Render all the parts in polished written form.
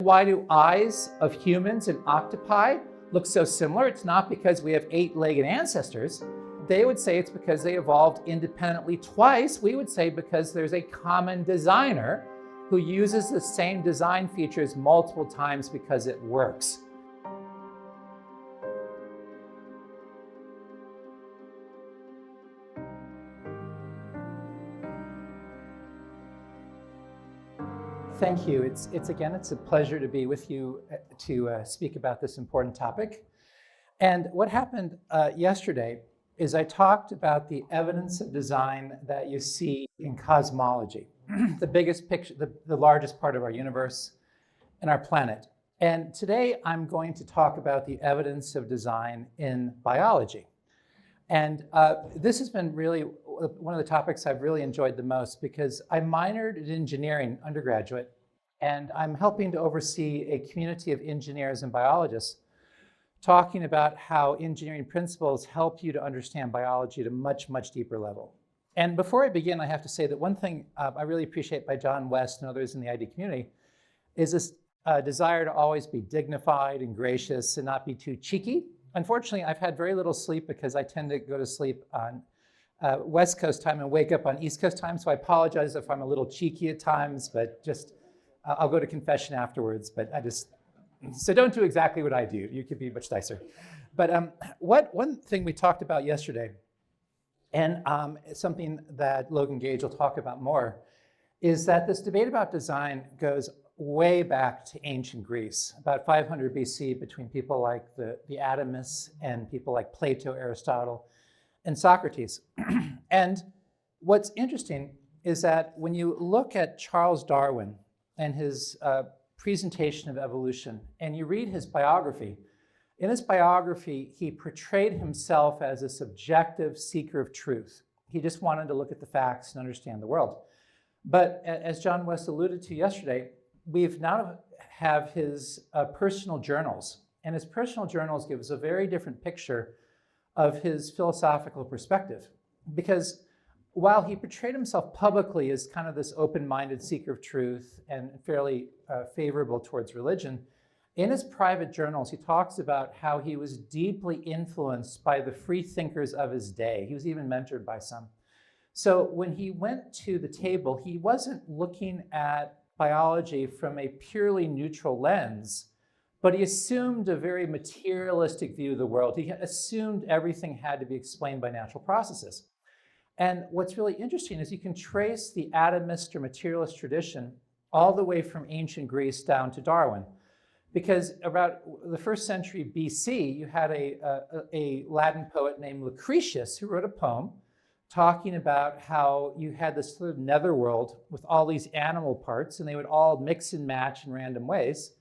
Why do eyes of humans and octopi look so similar? It's not because we have 8-legged ancestors. They would say it's because they evolved independently twice. We would say because there's a common designer who uses the same design features multiple times because it works. Thank you. It's a pleasure to be with you to speak about this important topic. And what happened yesterday is I talked about the evidence of design that you see in cosmology, the biggest picture, the largest part of our universe and our planet. And today I'm going to talk about the evidence of design in biology. And this has been really one of the topics I've really enjoyed the most because I minored in engineering undergraduate, and I'm helping to oversee a community of engineers and biologists talking about how engineering principles help you to understand biology at a much, much deeper level. And before I begin, I have to say that one thing I really appreciate by John West and others in the ID community is this desire to always be dignified and gracious and not be too cheeky. Unfortunately, I've had very little sleep because I tend to go to sleep on West Coast time and wake up on East Coast time. So I apologize if I'm a little cheeky at times, but just I'll go to confession afterwards. But so don't do exactly what I do. You could be much nicer. But one thing we talked about yesterday, and something that Logan Gage will talk about more, is that this debate about design goes way back to ancient Greece, about 500 BC, between people like the atomists and people like Plato, Aristotle, and Socrates. And what's interesting is that when you look at Charles Darwin and his presentation of evolution, and you read his biography, in his biography, he portrayed himself as a subjective seeker of truth. He just wanted to look at the facts and understand the world. But as John West alluded to yesterday, we've now have his personal journals, and his personal journals give us a very different picture of his philosophical perspective. Because while he portrayed himself publicly as kind of this open-minded seeker of truth and fairly favorable towards religion, in his private journals, he talks about how he was deeply influenced by the free thinkers of his day. He was even mentored by some. So when he went to the table, he wasn't looking at biology from a purely neutral lens, but he assumed a very materialistic view of the world. He assumed everything had to be explained by natural processes. And what's really interesting is you can trace the atomist or materialist tradition all the way from ancient Greece down to Darwin. Because about the 1st century BC, you had a Latin poet named Lucretius who wrote a poem talking about how you had this sort of netherworld with all these animal parts, and they would all mix and match in random ways.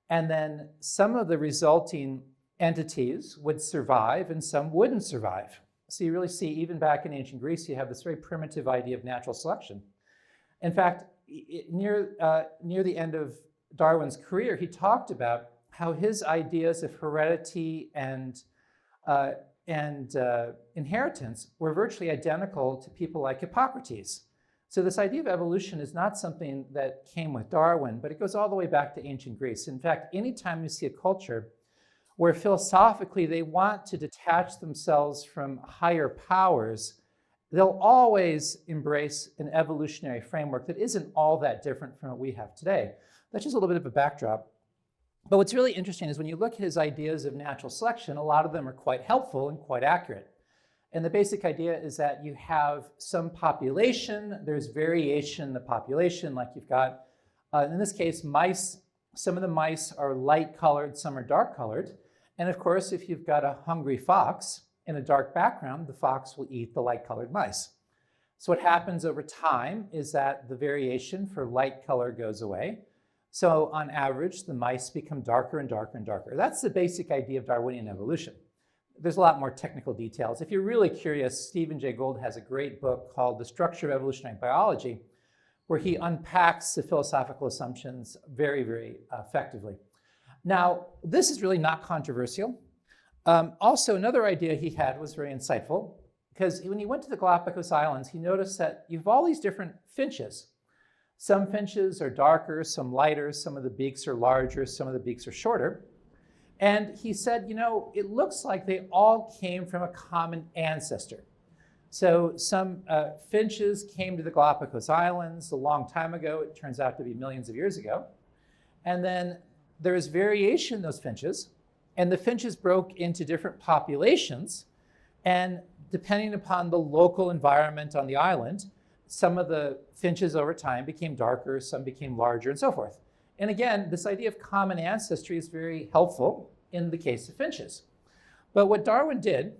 And then some of the resulting entities would survive and some wouldn't survive. So you really see, even back in ancient Greece, you have this very primitive idea of natural selection. In fact, near the end of Darwin's career, he talked about how his ideas of heredity and inheritance were virtually identical to people like Hippocrates. So this idea of evolution is not something that came with Darwin, but it goes all the way back to ancient Greece. In fact, anytime you see a culture where philosophically they want to detach themselves from higher powers, they'll always embrace an evolutionary framework that isn't all that different from what we have today. That's just a little bit of a backdrop. But what's really interesting is when you look at his ideas of natural selection, a lot of them are quite helpful and quite accurate. And the basic idea is that you have some population, there's variation in the population, like you've got, in this case, mice. Some of the mice are light colored, some are dark colored. And of course, if you've got a hungry fox in a dark background, the fox will eat the light colored mice. So what happens over time is that the variation for light color goes away. So on average, the mice become darker and darker and darker. That's the basic idea of Darwinian evolution. There's a lot more technical details. If you're really curious, Stephen Jay Gould has a great book called The Structure of Evolutionary Biology, where he unpacks the philosophical assumptions very, very effectively. Now, this is really not controversial. Also, another idea he had was very insightful, because when he went to the Galapagos Islands, he noticed that you have all these different finches. Some finches are darker, some lighter, some of the beaks are larger, some of the beaks are shorter. And he said, it looks like they all came from a common ancestor. So some finches came to the Galapagos Islands a long time ago. It turns out to be millions of years ago. And then there is variation in those finches. And the finches broke into different populations. And depending upon the local environment on the island, some of the finches over time became darker, some became larger, and so forth. And again, this idea of common ancestry is very helpful in the case of finches. But what Darwin did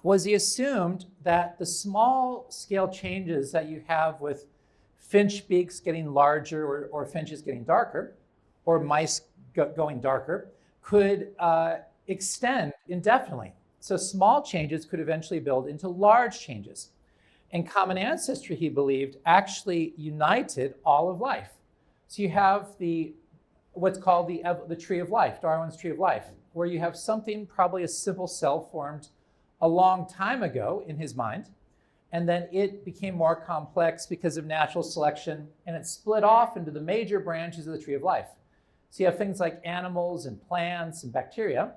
was he assumed that the small scale changes that you have with finch beaks getting larger or finches getting darker, or mice going darker, could extend indefinitely. So small changes could eventually build into large changes. And common ancestry, he believed, actually united all of life. So you have what's called the tree of life, Darwin's tree of life, where you have something, probably a simple cell formed a long time ago in his mind, and then it became more complex because of natural selection, and it split off into the major branches of the tree of life. So you have things like animals and plants and bacteria,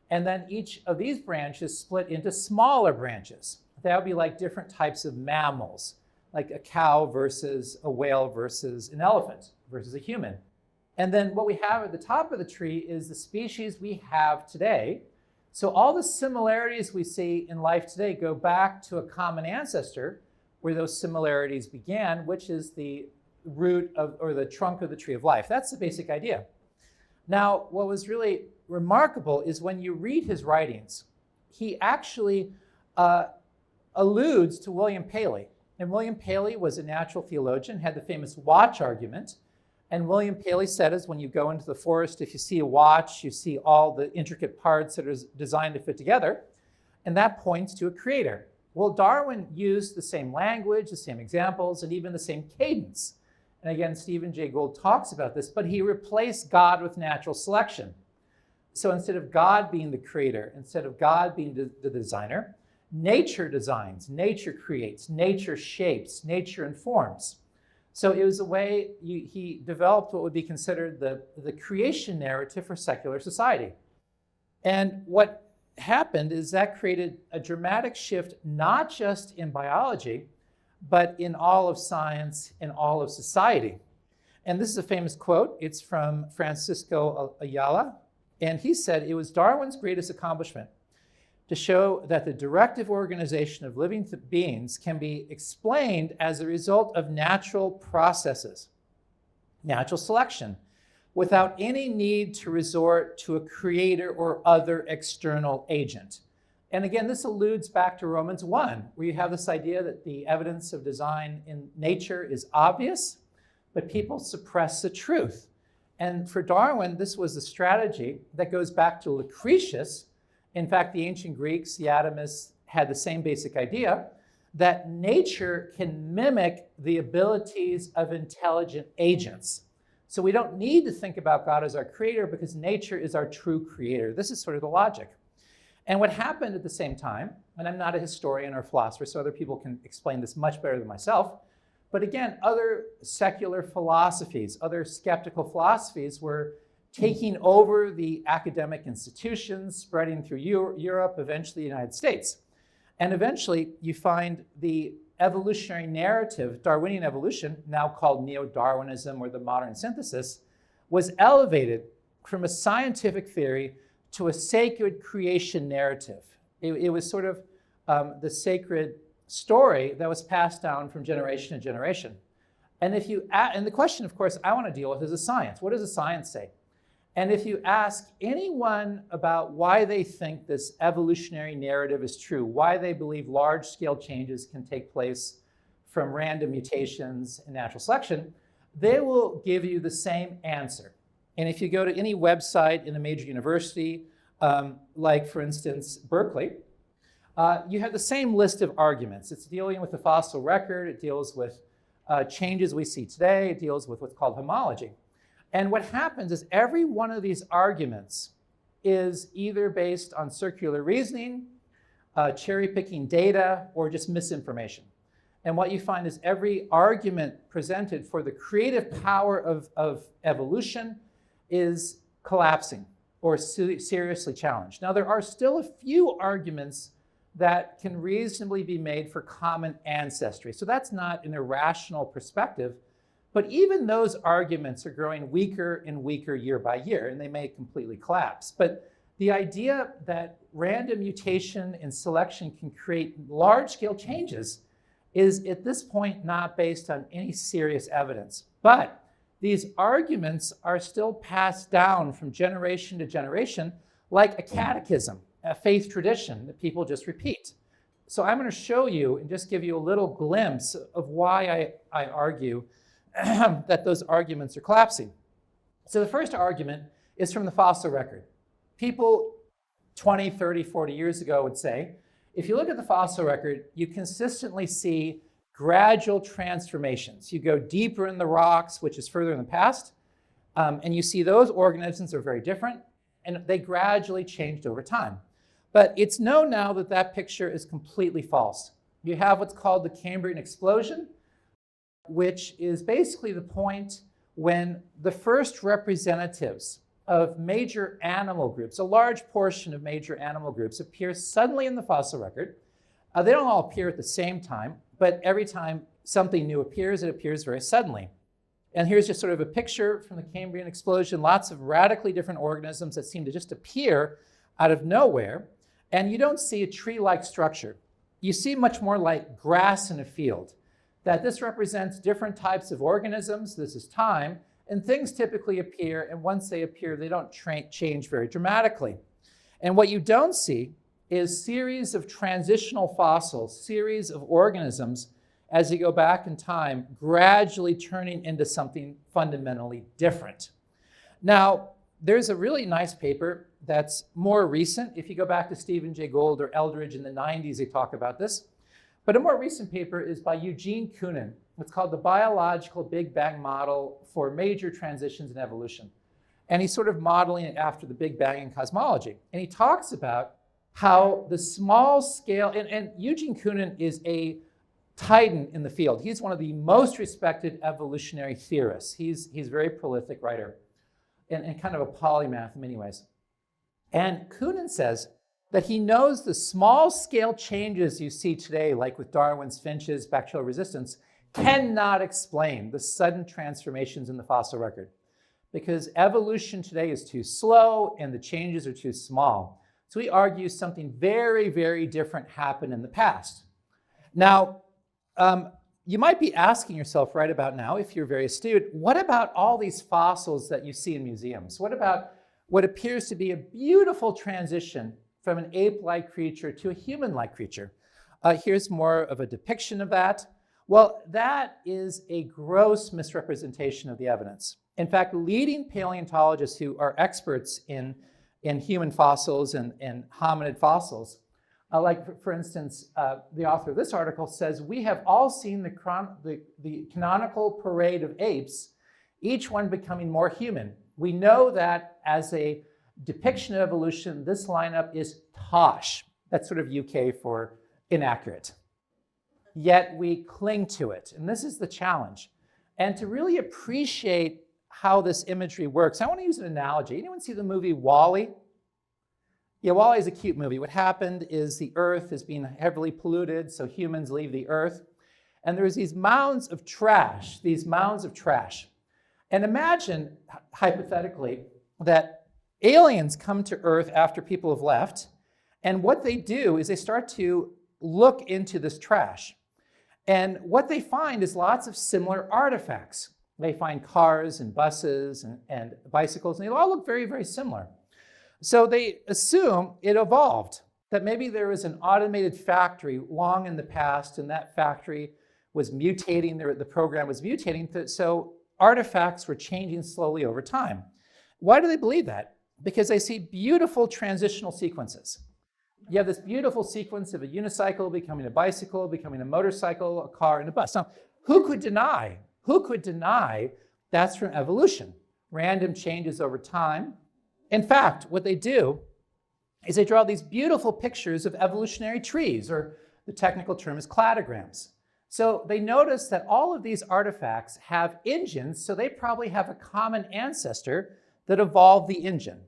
and then each of these branches split into smaller branches. That would be like different types of mammals, like a cow versus a whale versus an elephant versus a human. And then what we have at the top of the tree is the species we have today. So all the similarities we see in life today go back to a common ancestor where those similarities began, which is the root of, or the trunk of the tree of life. That's the basic idea. Now, what was really remarkable is when you read his writings, he actually alludes to William Paley. And William Paley was a natural theologian, had the famous watch argument. And William Paley said is when you go into the forest, if you see a watch, you see all the intricate parts that are designed to fit together. And that points to a creator. Well, Darwin used the same language, the same examples, and even the same cadence. And again, Stephen Jay Gould talks about this, but he replaced God with natural selection. So instead of God being the creator, instead of God being the designer, nature designs, nature creates, nature shapes, nature informs. So it was a way he developed what would be considered the creation narrative for secular society. And what happened is that created a dramatic shift, not just in biology, but in all of science and all of society. And this is a famous quote. It's from Francisco Ayala. And he said, it was Darwin's greatest accomplishment to show that the directive organization of living beings can be explained as a result of natural processes, natural selection, without any need to resort to a creator or other external agent. And again, this alludes back to Romans 1, where you have this idea that the evidence of design in nature is obvious, but people suppress the truth. And for Darwin, this was a strategy that goes back to Lucretius. In fact, the ancient Greeks, the atomists, had the same basic idea that nature can mimic the abilities of intelligent agents. So we don't need to think about God as our creator because nature is our true creator. This is sort of the logic. And what happened at the same time, and I'm not a historian or philosopher, so other people can explain this much better than myself, but again, other secular philosophies, other skeptical philosophies were taking over the academic institutions, spreading through Europe, eventually the United States. And eventually you find the evolutionary narrative, Darwinian evolution, now called neo-Darwinism or the modern synthesis, was elevated from a scientific theory to a sacred creation narrative. It was sort of the sacred story that was passed down from generation to generation. And the question, of course, I want to deal with is a science. What does the science say? And if you ask anyone about why they think this evolutionary narrative is true, why they believe large-scale changes can take place from random mutations and natural selection, they will give you the same answer. And if you go to any website in a major university, like, for instance, Berkeley, you have the same list of arguments. It's dealing with the fossil record. It deals with changes we see today. It deals with what's called homology. And what happens is every one of these arguments is either based on circular reasoning, cherry-picking data, or just misinformation. And what you find is every argument presented for the creative power of evolution is collapsing or seriously challenged. Now, there are still a few arguments that can reasonably be made for common ancestry. So that's not an irrational perspective, but even those arguments are growing weaker and weaker year by year, and they may completely collapse. But the idea that random mutation and selection can create large-scale changes is at this point not based on any serious evidence. But these arguments are still passed down from generation to generation like a catechism, a faith tradition that people just repeat. So I'm going to show you and just give you a little glimpse of why I argue that those arguments are collapsing. So the first argument is from the fossil record. People 20, 30, 40 years ago would say, if you look at the fossil record, you consistently see gradual transformations. You go deeper in the rocks, which is further in the past, and you see those organisms are very different, and they gradually changed over time. But it's known now that that picture is completely false. You have what's called the Cambrian explosion, which is basically the point when the first representatives of major animal groups, a large portion of major animal groups, appear suddenly in the fossil record. They don't all appear at the same time, but every time something new appears, it appears very suddenly. And here's just sort of a picture from the Cambrian explosion, lots of radically different organisms that seem to just appear out of nowhere. And you don't see a tree-like structure. You see much more like grass in a field, that this represents different types of organisms. This is time. And things typically appear, and once they appear, they don't change very dramatically. And what you don't see is series of transitional fossils, series of organisms, as you go back in time, gradually turning into something fundamentally different. Now, there's a really nice paper that's more recent. If you go back to Stephen Jay Gould or Eldridge in the 90s, they talk about this. But a more recent paper is by Eugene Koonin. It's called the Biological Big Bang Model for Major Transitions in Evolution. And he's sort of modeling it after the Big Bang in cosmology. And he talks about how the small scale, and Eugene Koonin is a titan in the field. He's one of the most respected evolutionary theorists. He's a very prolific writer and kind of a polymath in many ways. And Koonin says that he knows the small scale changes you see today, like with Darwin's finches, bacterial resistance, cannot explain the sudden transformations in the fossil record because evolution today is too slow and the changes are too small. So he argues something very, very different happened in the past. Now, you might be asking yourself right about now, if you're very astute, what about all these fossils that you see in museums? What about what appears to be a beautiful transition from an ape-like creature to a human-like creature? Here's more of a depiction of that. Well, that is a gross misrepresentation of the evidence. In fact, leading paleontologists who are experts in human fossils and hominid fossils, like for instance, the author of this article says, we have all seen the canonical parade of apes, each one becoming more human. We know that as a depiction of evolution, this lineup is tosh. That's sort of UK for inaccurate. Yet we cling to it. And this is the challenge. And to really appreciate how this imagery works, I want to use an analogy. Anyone see the movie WALL-E? Yeah, WALL-E is a cute movie. What happened is the Earth is being heavily polluted, so humans leave the Earth. And there's these mounds of trash, And imagine, hypothetically, that aliens come to Earth after people have left, and what they do is they start to look into this trash. And what they find is lots of similar artifacts. They find cars and buses and bicycles, and they all look very, very similar. So they assume it evolved, that maybe there was an automated factory long in the past, and that factory was mutating, the program was mutating, so artifacts were changing slowly over time. Why do they believe that? Because they see beautiful transitional sequences. You have this beautiful sequence of a unicycle becoming a bicycle, becoming a motorcycle, a car, and a bus. Now, who could deny that's from evolution? Random changes over time. In fact, what they do is they draw these beautiful pictures of evolutionary trees, or the technical term is cladograms. So they noticed that all of these artifacts have engines, so they probably have a common ancestor that evolved the engine.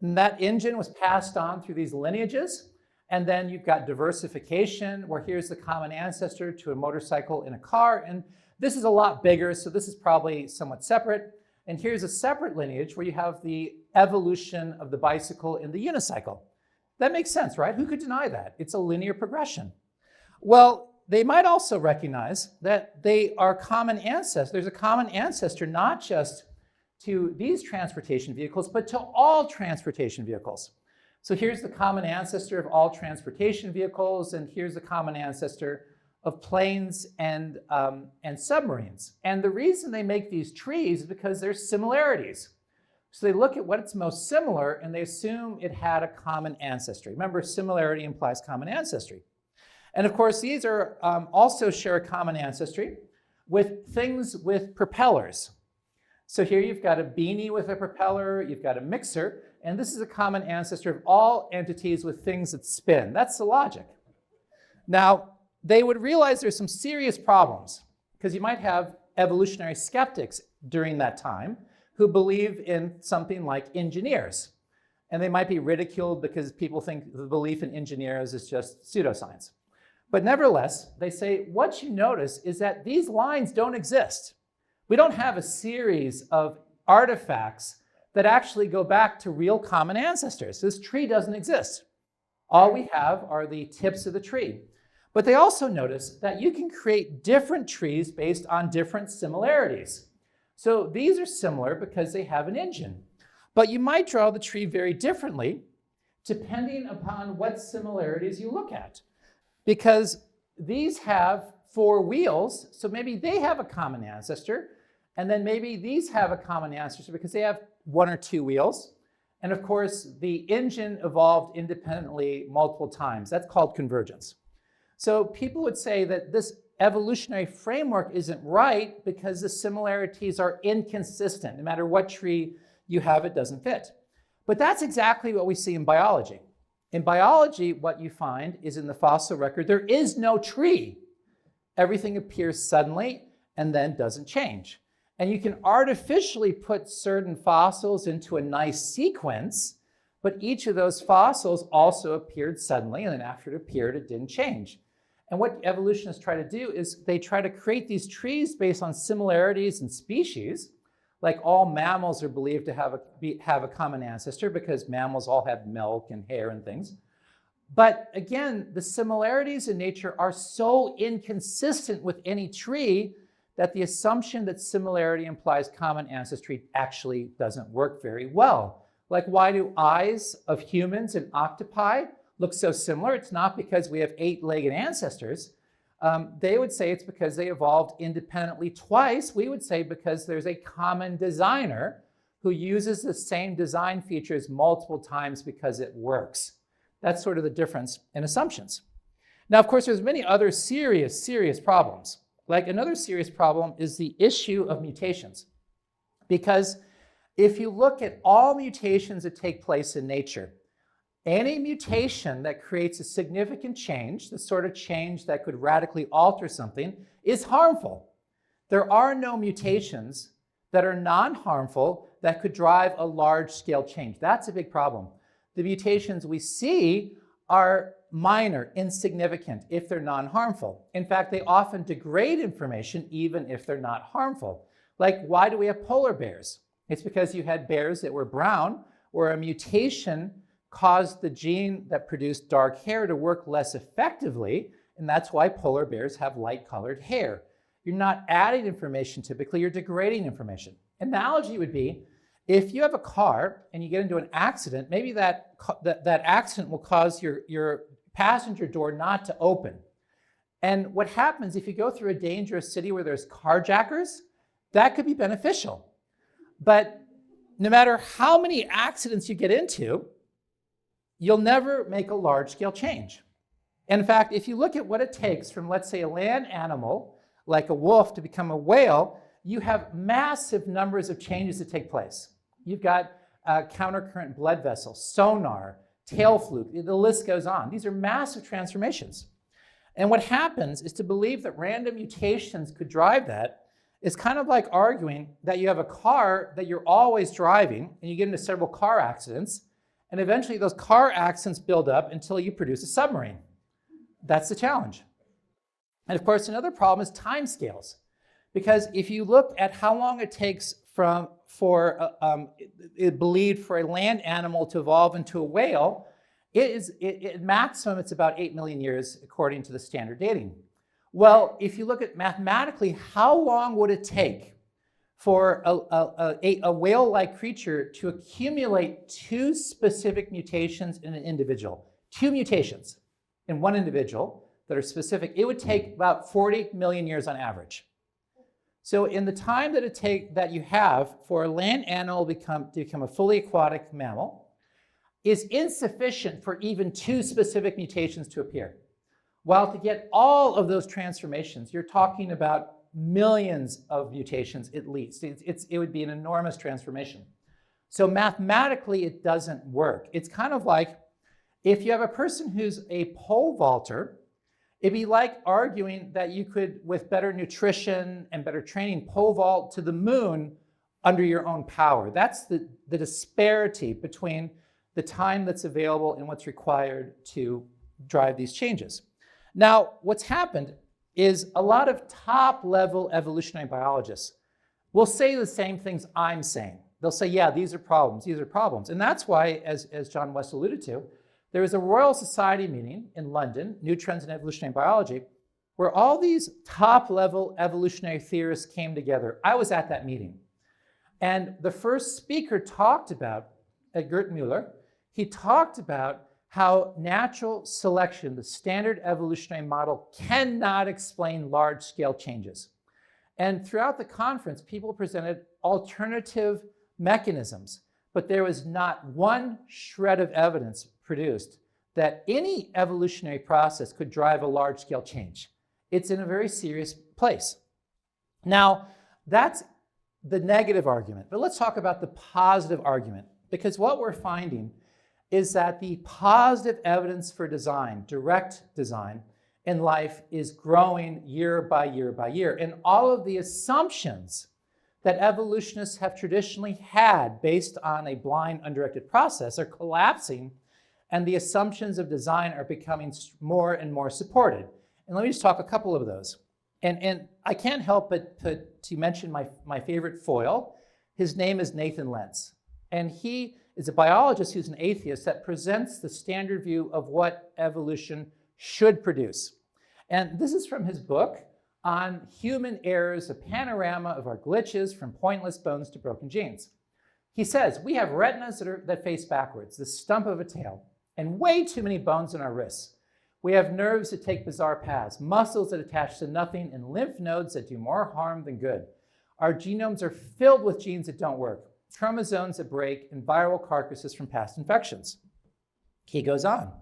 And that engine was passed on through these lineages, and then you've got diversification, where here's the common ancestor to a motorcycle and a car, and this is a lot bigger, so this is probably somewhat separate. And here's a separate lineage where you have the evolution of the bicycle and the unicycle. That makes sense, right? Who could deny that? It's a linear progression. Well, they might also recognize that they are common ancestors. There's a common ancestor not just to these transportation vehicles, but to all transportation vehicles. So here's the common ancestor of all transportation vehicles, and here's the common ancestor of planes and submarines. And the reason they make these trees is because there's similarities. So they look at what's most similar, and they assume it had a common ancestry. Remember, similarity implies common ancestry. And of course, these are also share a common ancestry with things with propellers. So here you've got a beanie with a propeller, you've got a mixer, and this is a common ancestor of all entities with things that spin. That's the logic. Now, they would realize there's some serious problems, because you might have evolutionary skeptics during that time who believe in something like engineers. And they might be ridiculed because people think the belief in engineers is just pseudoscience. But nevertheless, they say, what you notice is that these lines don't exist. We don't have a series of artifacts that actually go back to real common ancestors. This tree doesn't exist. All we have are the tips of the tree. But they also notice that you can create different trees based on different similarities. So these are similar because they have an engine. But you might draw the tree very differently depending upon what similarities you look at. Because these have 4 wheels, so maybe they have a common ancestor, and then maybe these have a common ancestor because they have 1 or 2 wheels. And of course, the engine evolved independently multiple times. That's called convergence. So people would say that this evolutionary framework isn't right because the similarities are inconsistent. No matter what tree you have, it doesn't fit. But that's exactly what we see in biology. In biology, what you find is in the fossil record, there is no tree. Everything appears suddenly and then doesn't change. And you can artificially put certain fossils into a nice sequence, but each of those fossils also appeared suddenly, and then after it appeared, it didn't change. And what evolutionists try to do is they try to create these trees based on similarities in species. Like all mammals are believed to have a common ancestor because mammals all have milk and hair and things. But again, the similarities in nature are so inconsistent with any tree that the assumption that similarity implies common ancestry actually doesn't work very well. Like, why do eyes of humans and octopi look so similar? It's not because we have 8-legged ancestors. They would say it's because they evolved independently twice. We would say because there's a common designer who uses the same design features multiple times because it works. That's sort of the difference in assumptions. Now, of course, there's many other serious problems. Like, another serious problem is the issue of mutations. Because if you look at all mutations that take place in nature, any mutation that creates a significant change, the sort of change that could radically alter something, is harmful. There are no mutations that are non-harmful that could drive a large-scale change. That's a big problem. The mutations we see are minor, insignificant, if they're non-harmful. In fact, they often degrade information even if they're not harmful. Like, why do we have polar bears? It's because you had bears that were brown, where a mutation caused the gene that produced dark hair to work less effectively, and that's why polar bears have light-colored hair. You're not adding information typically, you're degrading information. Analogy would be, if you have a car and you get into an accident, maybe that accident will cause your passenger door not to open. And what happens if you go through a dangerous city where there's carjackers, that could be beneficial. But no matter how many accidents you get into, you'll never make a large-scale change. In fact, if you look at what it takes from, let's say, a land animal, like a wolf, to become a whale, you have massive numbers of changes that take place. You've got countercurrent blood vessels, sonar, tail fluke, the list goes on. These are massive transformations. And what happens is to believe that random mutations could drive that is kind of like arguing that you have a car that you're always driving and you get into several car accidents, and eventually those car accidents build up until you produce a submarine. That's the challenge. And of course, another problem is timescales. Because if you look at how long it takes it believed for a land animal to evolve into a whale, at maximum, it's about 8 million years according to the standard dating. Well, if you look at mathematically, how long would it take for a whale-like creature to accumulate 2 specific mutations in an individual? 2 mutations in one individual that are specific. It would take about 40 million years on average. So in the time that you have for a land animal to become a fully aquatic mammal is insufficient for even 2 specific mutations to appear. While to get all of those transformations, you're talking about millions of mutations at least. It would be an enormous transformation. So mathematically, it doesn't work. It's kind of like if you have a person who's a pole vaulter, it'd be like arguing that you could, with better nutrition and better training, pole vault to the moon under your own power. That's the disparity between the time that's available and what's required to drive these changes. Now, what's happened is a lot of top-level evolutionary biologists will say the same things I'm saying. They'll say, yeah, these are problems, these are problems. And that's why, as John West alluded to, there was a Royal Society meeting in London, New Trends in Evolutionary Biology, where all these top-level evolutionary theorists came together. I was at that meeting. And the first speaker talked about, Gert Müller, he talked about how natural selection, the standard evolutionary model, cannot explain large-scale changes. And throughout the conference, people presented alternative mechanisms, but there was not one shred of evidence produced that any evolutionary process could drive a large-scale change. It's in a very serious place. Now, that's the negative argument, but let's talk about the positive argument, because what we're finding is that the positive evidence for design, direct design, in life is growing year by year by year. And all of the assumptions that evolutionists have traditionally had based on a blind, undirected process are collapsing, and the assumptions of design are becoming more and more supported. And let me just talk a couple of those. And I can't help but to mention my favorite foil. His name is Nathan Lentz. And he is a biologist who's an atheist that presents the standard view of what evolution should produce. And this is from his book on Human Errors, a panorama of our glitches from pointless bones to broken genes. He says, we have retinas that face backwards, the stump of a tail, and way too many bones in our wrists. We have nerves that take bizarre paths, muscles that attach to nothing, and lymph nodes that do more harm than good. Our genomes are filled with genes that don't work, chromosomes that break, and viral carcasses from past infections. He goes on.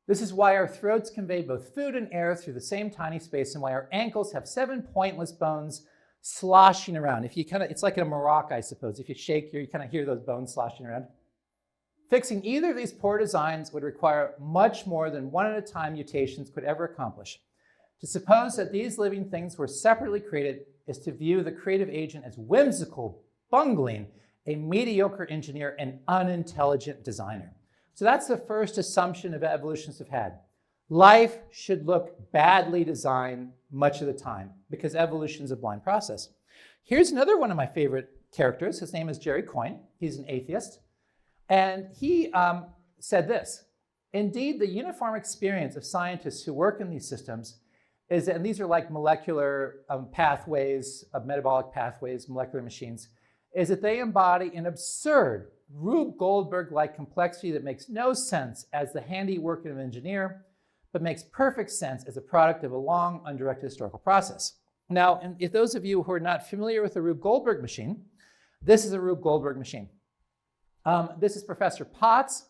This is why our throats convey both food and air through the same tiny space, and why our ankles have 7 pointless bones sloshing around. It's like a maraca, I suppose. If you shake, you kind of hear those bones sloshing around. Fixing either of these poor designs would require much more than one-at-a-time mutations could ever accomplish. To suppose that these living things were separately created is to view the creative agent as whimsical, bungling, a mediocre engineer, and unintelligent designer. So that's the first assumption of evolutionists have had. Life should look badly designed much of the time because evolution is a blind process. Here's another one of my favorite characters. His name is Jerry Coyne. He's an atheist. And he said this: indeed, the uniform experience of scientists who work in these systems is, and these are like molecular pathways, metabolic pathways, molecular machines, is that they embody an absurd, Rube Goldberg-like complexity that makes no sense as the handiwork of an engineer, but makes perfect sense as a product of a long, undirected historical process. Now, and if those of you who are not familiar with the Rube Goldberg machine, this is a Rube Goldberg machine. This is Professor Potts,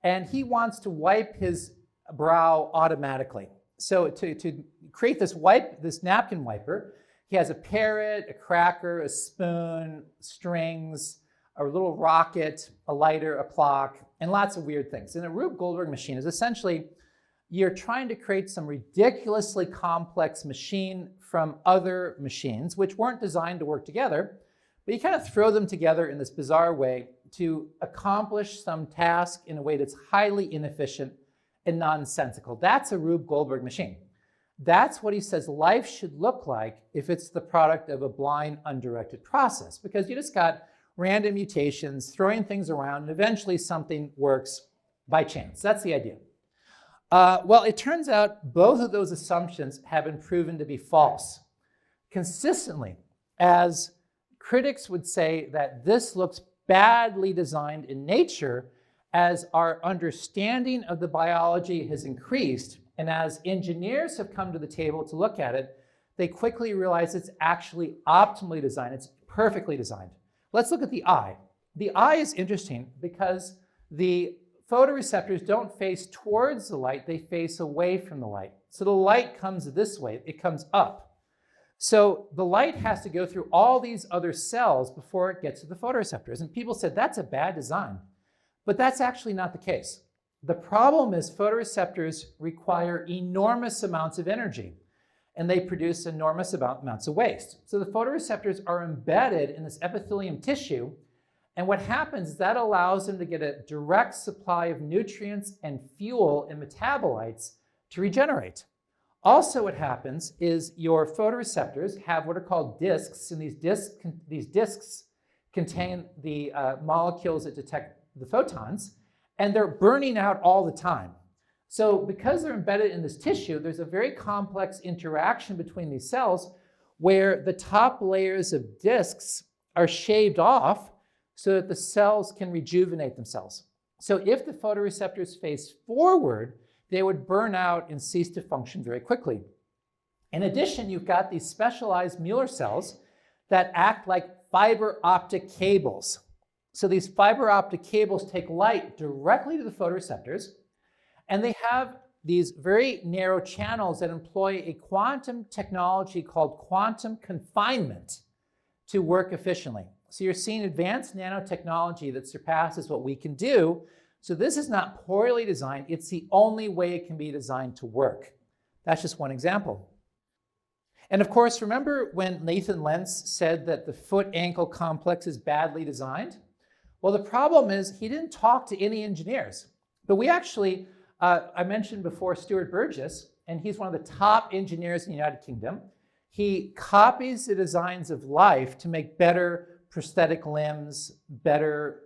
and he wants to wipe his brow automatically. So to create this napkin wiper, he has a parrot, a cracker, a spoon, strings, a little rocket, a lighter, a clock, and lots of weird things. And a Rube Goldberg machine is essentially you're trying to create some ridiculously complex machine from other machines, which weren't designed to work together, but you kind of throw them together in this bizarre way to accomplish some task in a way that's highly inefficient and nonsensical. That's a Rube Goldberg machine. That's what he says life should look like if it's the product of a blind, undirected process, because you just got random mutations, throwing things around, and eventually something works by chance. That's the idea. Well, it turns out both of those assumptions have been proven to be false. Consistently, as critics would say that this looks badly designed in nature, as our understanding of the biology has increased, and as engineers have come to the table to look at it, they quickly realize it's actually optimally designed. It's perfectly designed. Let's look at the eye. The eye is interesting because the photoreceptors don't face towards the light, they face away from the light. So the light comes this way, it comes up. So the light has to go through all these other cells before it gets to the photoreceptors. And people said that's a bad design. But that's actually not the case. The problem is photoreceptors require enormous amounts of energy, and they produce enormous amounts of waste. So the photoreceptors are embedded in this epithelium tissue, and what happens is that allows them to get a direct supply of nutrients and fuel and metabolites to regenerate. Also what happens is your photoreceptors have what are called discs, and these discs contain the molecules that detect the photons, and they're burning out all the time. So because they're embedded in this tissue, there's a very complex interaction between these cells where the top layers of discs are shaved off so that the cells can rejuvenate themselves. So if the photoreceptors face forward, they would burn out and cease to function very quickly. In addition, you've got these specialized Mueller cells that act like fiber optic cables. So these fiber optic cables take light directly to the photoreceptors, and they have these very narrow channels that employ a quantum technology called quantum confinement to work efficiently. So you're seeing advanced nanotechnology that surpasses what we can do. So this is not poorly designed, it's the only way it can be designed to work. That's just one example. And of course, remember when Nathan Lentz said that the foot-ankle complex is badly designed? Well, the problem is he didn't talk to any engineers. But we actually, I mentioned before Stuart Burgess, and he's one of the top engineers in the United Kingdom. He copies the designs of life to make better prosthetic limbs, better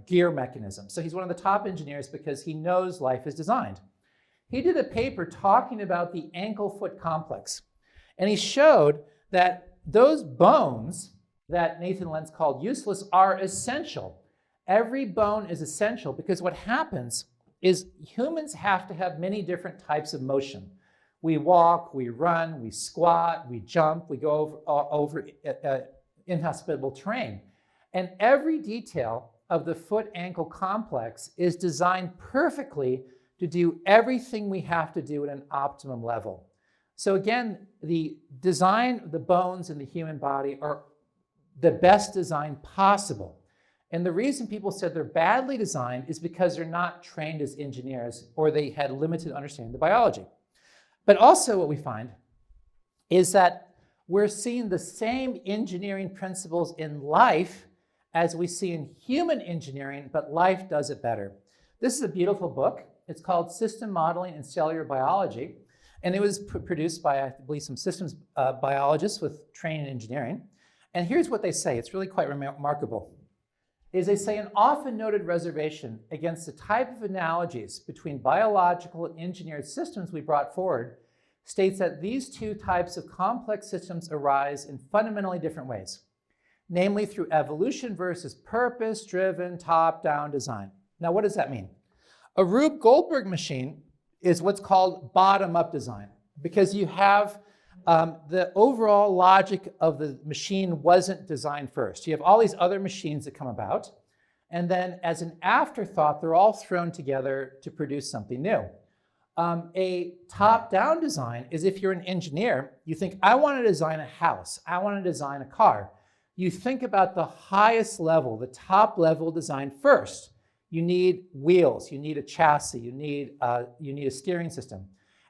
gear mechanisms. So he's one of the top engineers because he knows life is designed. He did a paper talking about the ankle-foot complex. And he showed that those bones that Nathan Lentz called useless are essential. Every bone is essential because what happens is humans have to have many different types of motion. We walk, we run, we squat, we jump, we go over inhospitable terrain. And every detail of the foot-ankle complex is designed perfectly to do everything we have to do at an optimum level. So again, the design of the bones in the human body are the best design possible. And the reason people said they're badly designed is because they're not trained as engineers or they had limited understanding of the biology. But also what we find is that we're seeing the same engineering principles in life as we see in human engineering, but life does it better. This is a beautiful book. It's called System Modeling in Cellular Biology. And it was produced by, I believe, some systems biologists with training in engineering. And here's what they say. It's really quite remarkable. They say an often noted reservation against the type of analogies between biological and engineered systems we brought forward states that these two types of complex systems arise in fundamentally different ways, namely through evolution versus purpose-driven top-down design. Now, what does that mean? A Rube Goldberg machine is what's called bottom-up design, because you have the overall logic of the machine wasn't designed first. You have all these other machines that come about, and then as an afterthought, they're all thrown together to produce something new. A top-down design is if you're an engineer, you think, I want to design a house, I want to design a car. You think about the highest level, the top level design first. You need wheels, you need a chassis, you need a steering system.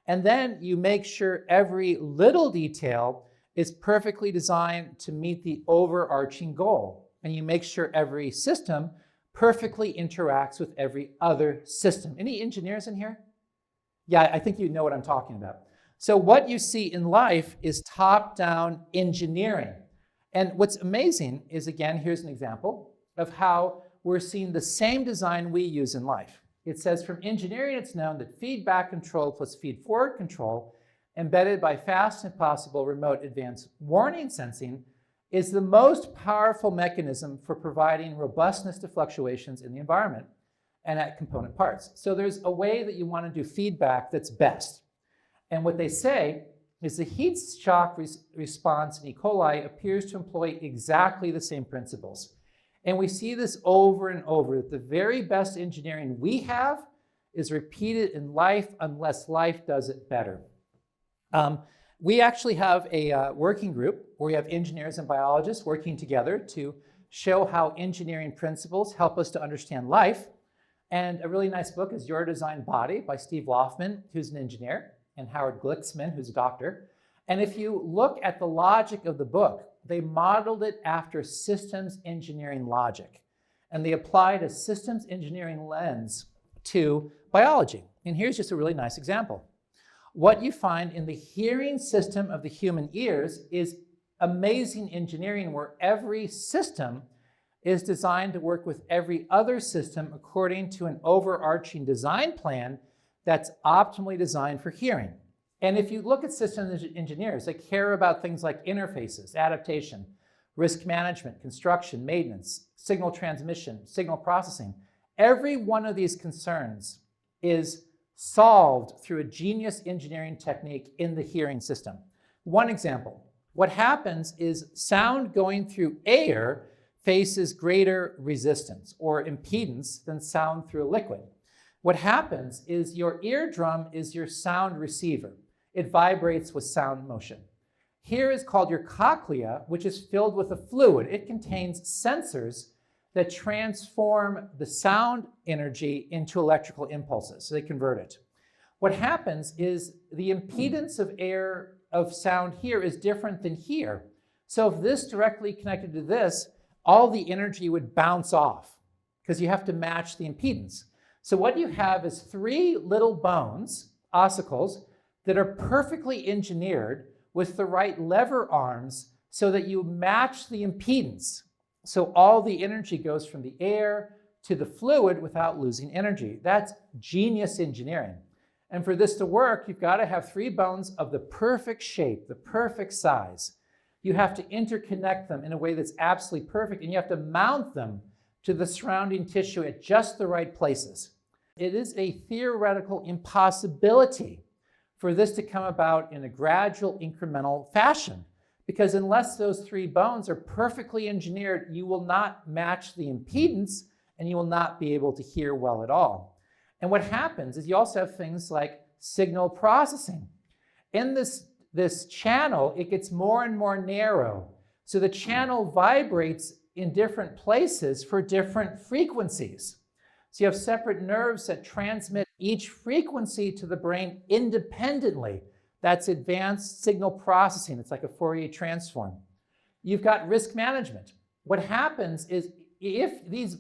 And then you make sure every little detail is perfectly designed to meet the overarching goal. And you make sure every system perfectly interacts with every other system. Any engineers in here? Yeah, I think you know what I'm talking about. So what you see in life is top-down engineering. And what's amazing is, again, here's an example of how we're seeing the same design we use in life. It says, from engineering, it's known that feedback control plus feed-forward control, embedded by fast and possible remote advanced warning sensing, is the most powerful mechanism for providing robustness to fluctuations in the environment and at component parts. So there's a way that you want to do feedback that's best. And what they say is the heat shock response in E. coli appears to employ exactly the same principles. And we see this over and over, that the very best engineering we have is repeated in life unless life does it better. We actually have a working group where we have engineers and biologists working together to show how engineering principles help us to understand life. And a really nice book is Your Designed Body by Steve Loffman, who's an engineer, and Howard Glicksman, who's a doctor. And if you look at the logic of the book, they modeled it after systems engineering logic. And they applied a systems engineering lens to biology. And here's just a really nice example. What you find in the hearing system of the human ears is amazing engineering, where every system is designed to work with every other system according to an overarching design plan that's optimally designed for hearing. And if you look at systems engineers, they care about things like interfaces, adaptation, risk management, construction, maintenance, signal transmission, signal processing. Every one of these concerns is solved through a genius engineering technique in the hearing system. One example, what happens is sound going through air faces greater resistance or impedance than sound through a liquid. What happens is your eardrum is your sound receiver. It vibrates with sound motion. Here is called your cochlea, which is filled with a fluid. It contains sensors that transform the sound energy into electrical impulses, so they convert it. What happens is the impedance of air of sound here is different than here. So if this directly connected to this, all the energy would bounce off because you have to match the impedance. So what you have is three little bones, ossicles, that are perfectly engineered with the right lever arms so that you match the impedance. So all the energy goes from the air to the fluid without losing energy. That's genius engineering. And for this to work, you've got to have three bones of the perfect shape, the perfect size. You have to interconnect them in a way that's absolutely perfect, and you have to mount them to the surrounding tissue at just the right places. It is a theoretical impossibility for this to come about in a gradual, incremental fashion. Because unless those three bones are perfectly engineered, you will not match the impedance and you will not be able to hear well at all. And what happens is you also have things like signal processing. In this channel, it gets more and more narrow. So the channel vibrates in different places for different frequencies. So you have separate nerves that transmit each frequency to the brain independently. That's advanced signal processing. It's like a Fourier transform. You've got risk management. What happens is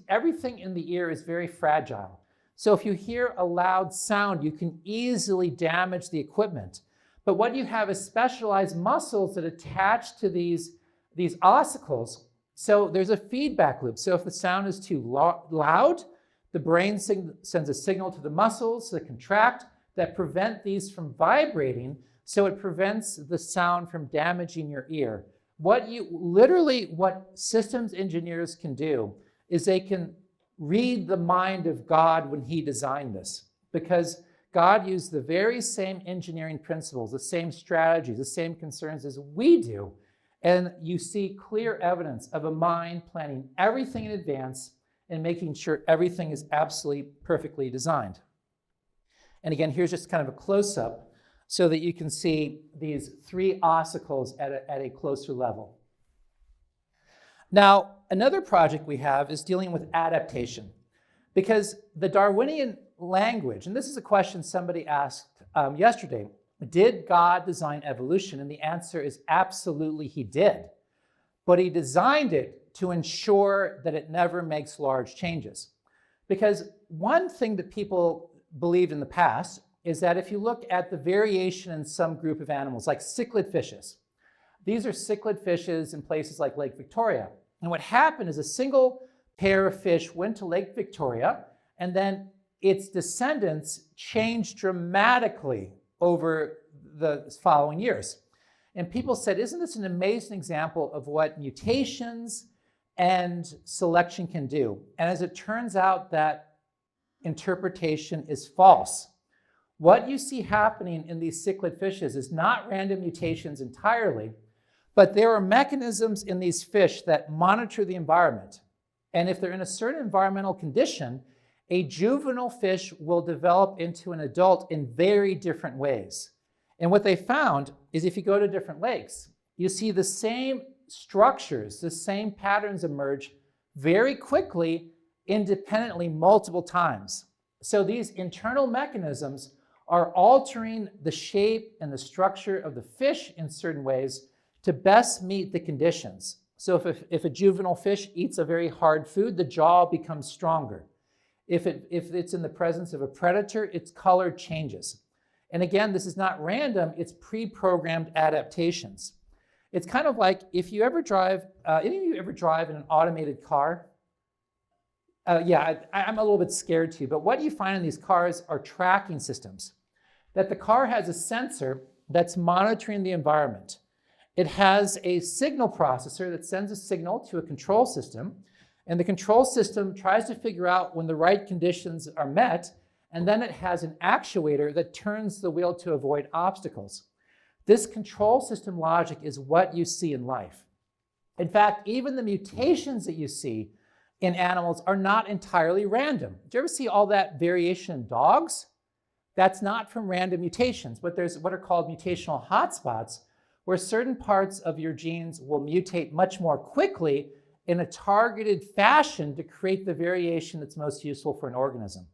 everything in the ear is very fragile. So if you hear a loud sound, you can easily damage the equipment. But what you have is specialized muscles that attach to these ossicles. So there's a feedback loop. So if the sound is too loud, the brain sends a signal to the muscles that contract that prevent these from vibrating, so it prevents the sound from damaging your ear. What systems engineers can do is they can read the mind of God when he designed this, because God used the very same engineering principles, the same strategies, the same concerns as we do. And you see clear evidence of a mind planning everything in advance and making sure everything is absolutely perfectly designed. And again, here's just kind of a close-up so that you can see these three ossicles at a closer level. Now, another project we have is dealing with adaptation. Because the Darwinian language, and this is a question somebody asked yesterday, did God design evolution? And the answer is absolutely he did. But he designed it to ensure that it never makes large changes. Because one thing that people believed in the past is that if you look at the variation in some group of animals, like cichlid fishes, these are cichlid fishes in places like Lake Victoria. And what happened is a single pair of fish went to Lake Victoria, and then its descendants changed dramatically over the following years. And people said, isn't this an amazing example of what mutations and selection can do? And as it turns out, that interpretation is false. What you see happening in these cichlid fishes is not random mutations entirely, but there are mechanisms in these fish that monitor the environment. And if they're in a certain environmental condition, a juvenile fish will develop into an adult in very different ways. And what they found is if you go to different lakes, you see the same structures, the same patterns emerge very quickly, independently, multiple times. So these internal mechanisms are altering the shape and the structure of the fish in certain ways to best meet the conditions. So if a juvenile fish eats a very hard food, the jaw becomes stronger. If it's in the presence of a predator, its color changes. And again, this is not random, it's pre-programmed adaptations. It's kind of like if you ever drive, any of you ever drive in an automated car? Yeah, I'm a little bit scared too, but what you find in these cars are tracking systems. That the car has a sensor that's monitoring the environment. It has a signal processor that sends a signal to a control system, and the control system tries to figure out when the right conditions are met, and then it has an actuator that turns the wheel to avoid obstacles. This control system logic is what you see in life. In fact, even the mutations that you see in animals are not entirely random. Did you ever see all that variation in dogs? That's not from random mutations, but there's what are called mutational hotspots, where certain parts of your genes will mutate much more quickly in a targeted fashion to create the variation that's most useful for an organism.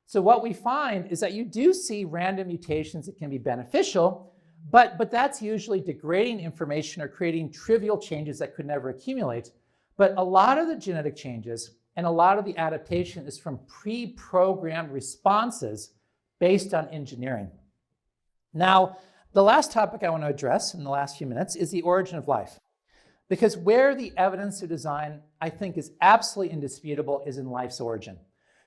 So what we find is that you do see random mutations that can be beneficial, but that's usually degrading information or creating trivial changes that could never accumulate. But a lot of the genetic changes and a lot of the adaptation is from pre-programmed responses based on engineering. Now, the last topic I want to address in the last few minutes is the origin of life. Because where the evidence of design, I think, is absolutely indisputable is in life's origin.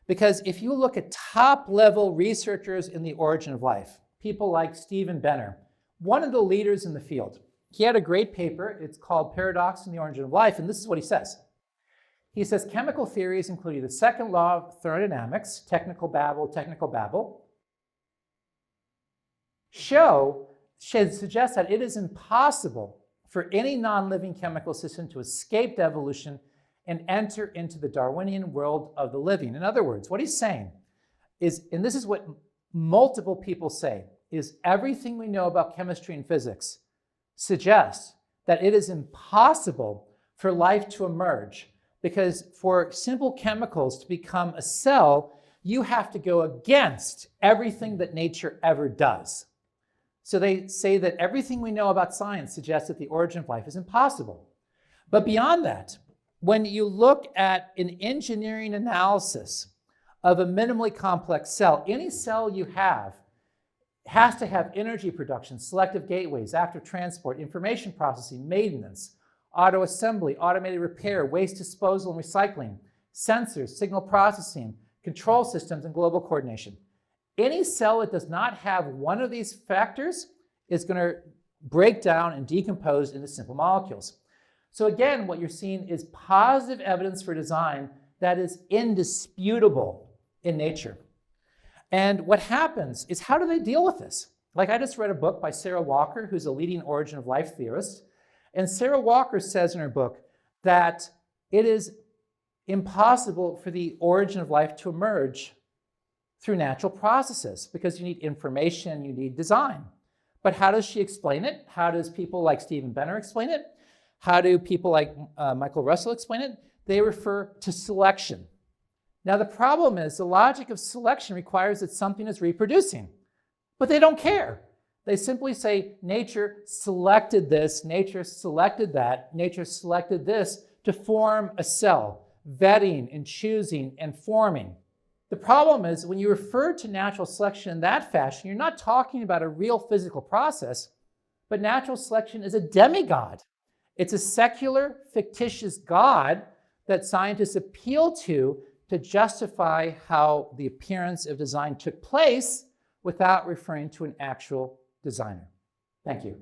Because if you look at top-level researchers in the origin of life, people like Stephen Benner, one of the leaders in the field, he had a great paper. It's called Paradox in the Origin of Life, and this is what he says. He says, chemical theories, including the second law of thermodynamics, technical babble, suggest that it is impossible for any non-living chemical system to escape evolution and enter into the Darwinian world of the living. In other words, what he's saying is, and this is what multiple people say, is everything we know about chemistry and physics suggests that it is impossible for life to emerge, because for simple chemicals to become a cell, you have to go against everything that nature ever does. So they say that everything we know about science suggests that the origin of life is impossible. But beyond that, when you look at an engineering analysis of a minimally complex cell, any cell you have has to have energy production, selective gateways, active transport, information processing, maintenance, auto assembly, automated repair, waste disposal and recycling, sensors, signal processing, control systems, and global coordination. Any cell that does not have one of these factors is going to break down and decompose into simple molecules. So again, what you're seeing is positive evidence for design that is indisputable in nature. And what happens is, how do they deal with this? Like, I just read a book by Sarah Walker, who's a leading origin of life theorist. And Sarah Walker says in her book that it is impossible for the origin of life to emerge through natural processes, because you need information, you need design. But how does she explain it? How does people like Stephen Benner explain it? How do people like Michael Russell explain it? They refer to selection. Now, the problem is the logic of selection requires that something is reproducing, but they don't care. They simply say nature selected this, nature selected that, nature selected this to form a cell, vetting and choosing and forming. The problem is when you refer to natural selection in that fashion, you're not talking about a real physical process, but natural selection is a demigod. It's a secular, fictitious god that scientists appeal to justify how the appearance of design took place without referring to an actual designer. Thank you.